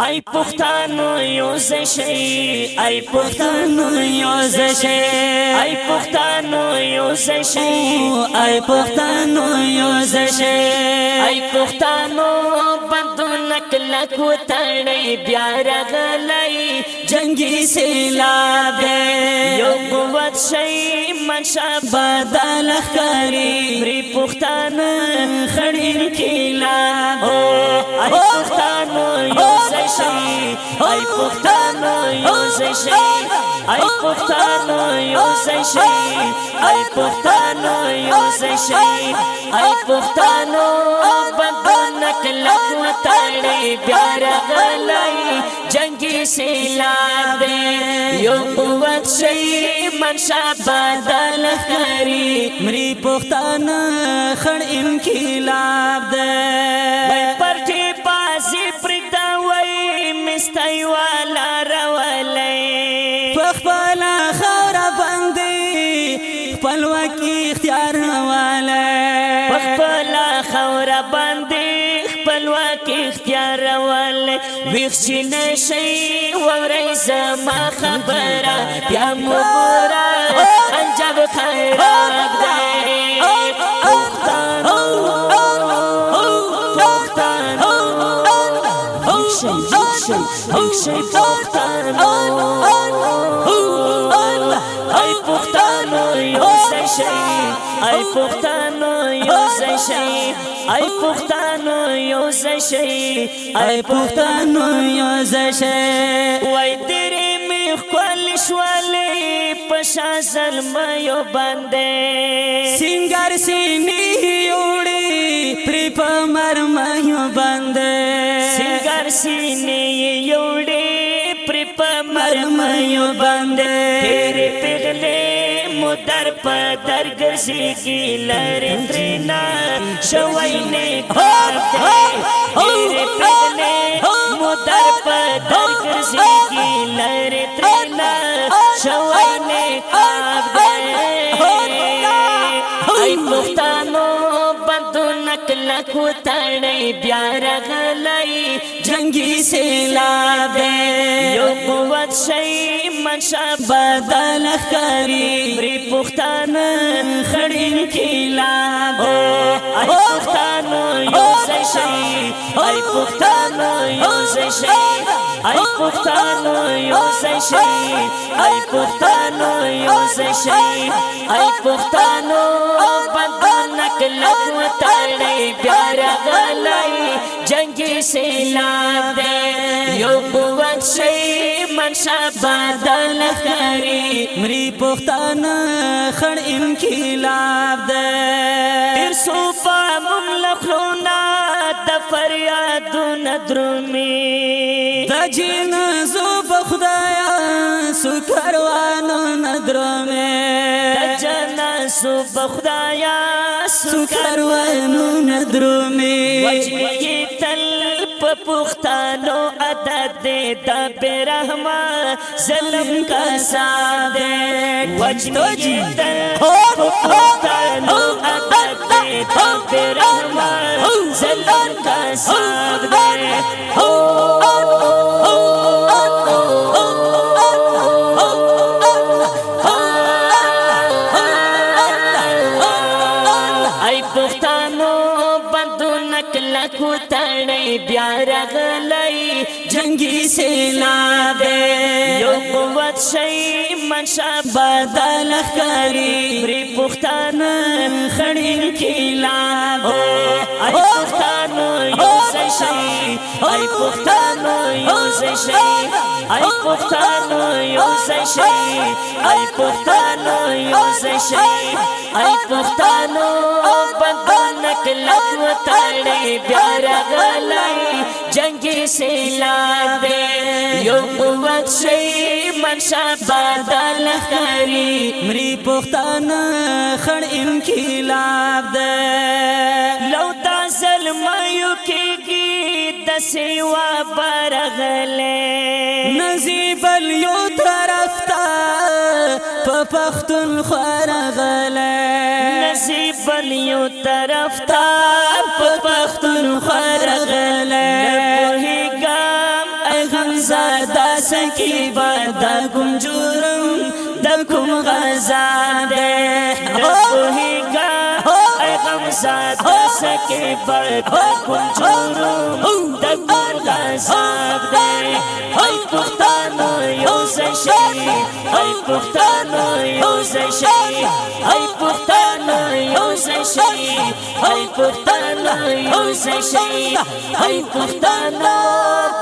ای پښتانو یوځای شئ، ای پښتانو یوځای شئ، ای پښتانو یوځای شئ، ای پښتانو یوځای شئ، ای پښتانو بندونه کلک وتړئ بیا راغلی جنگي سیلاب دی یو قوت شئ منشا بدل ښکاري مري پښتانه خړ انقلاب ای پښتانو یوځای شئ، ای پښتانو یوځای شئ، ای پښتانو یوځای شئ، ای پښتانو یوځای شئ، ای پښتانو بندونه کلک وتړئ بیا راغلی جنگي سیلاب دی یو قوت شئ منشا بدل ښکاري مري پښتانه خړ انقلاب دی پرټي بازي پرېږده وایي مستۍ والا راولئ په خپله خاوره باندې خپلواکي اختیار راولئ په خپله خاوره باندې خپلواکي اختیار راولئ ویښ چې نه شئ واورئ زما خبره بیا مو ګوره انجام خیرات دی پښتانو شئ پښتانو ای پښتانو یوځای شئ، ای پښتانو یوځای شئ، ای پښتانو یوځای شئ، ای پښتانو یوځای شئ وای درې مې ښکلې شولې په شا زلمیو باندې سینګار سینې یوړې پرې په مرمیو باندې سینګار سینې یوړې پرې په مرمیو باندې تیرې پغلې مو در په در ګرځېږي لرې ترېنه شوی نکاح دی تیرې پغلې مو در په در ګرځېږي لرې ترېنه شوی نکاح دی ای پښتانو بندونه کلک وتړئ بیا راغلی جنگي سیلاب دی یو قوت شئ منشا بدل ښکاري مري پښتانه خړ انقلاب ای پښتانو یوځای شئ، ای پښتانو یوځای شئ، ای پښتانو یوځای شئ، ای پښتانو یوځای شئ، ای پښتانو بندونه کلک وتړئ بیا راغلی جنگي سیلاب دی یو قوت شئ منشا بدل ښکاري مري پښتانه خړ انقلاب دی تیر صوبه موږ له خولو د فریادونه درومي د جنازو په خدایه سو کاروانونه درومي د جنازو په خدایه سو کاروانونه درومي وجهې تل په پښتانو عادت دی د بې رحمه ظلم کساب دی وجهې تل په پښتانو عادت دی د بې رحمه ظلم کساب دی ای پښتانو بندونه کلک وتړئ بیا راغلی جنگي سیلاب دی یو قوت شئ منشا بدل ښکاري مري پښتانه خړ انقلاب ای پښتانو یوځای شئ، ای پښتانو یوځای شئ، ای پښتانو یوځای شئ، ای پښتانو یوځای شئ، ای پښتانو بندونه کلک وتړئ بیا راغلی جنگي سیلاب دی یو قوت شئ منشا بدل ښکاري مري پښتانه خړ انقلاب دی لو دا ظلمیو کېږي د سیوا برغلی نصیب یو طرف ته په پښتونخوا راغلی نصیب یو طرف ته په پښتونخوا راغلی غمزه دا سکی با دا کوم جرم دا کوم غزا دے نپوهیگا ای غمزه دا سکی با دا کوم جرم دا کوم غزا دے ای پختانو یوزشی ای پختانو یوزشی ای پختانو یوزشی ای پختانو یوزشی ای پختانو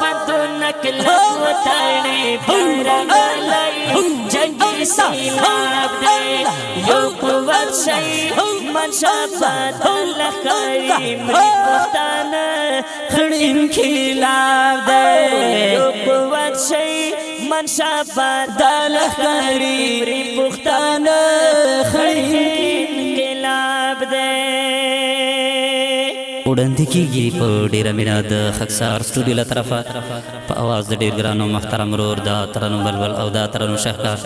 پندو نکلت و تاڑی بارنگالی جنگی سیلاب دے یو قوت شئی منشا بادل خاری مری پختانا خڑیم کھیلاب دے یو قوت شئی منشا بادل خاری مری پختانا خڑیم کھیلاب دے وړاندې کیږي په ډیره مینه د خاکسار سټوډیو له طرفه په اواز د ډیر ګرانو محترم ورور دا ترنم بلبل او دا ترنم شاهکار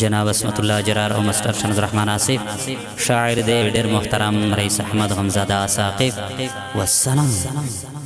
جناب اسمت الله جرار او مستر شمس رحمان آصف شاعر دی ډیر محترم رئیس احمد غمزاده ساقف والسلام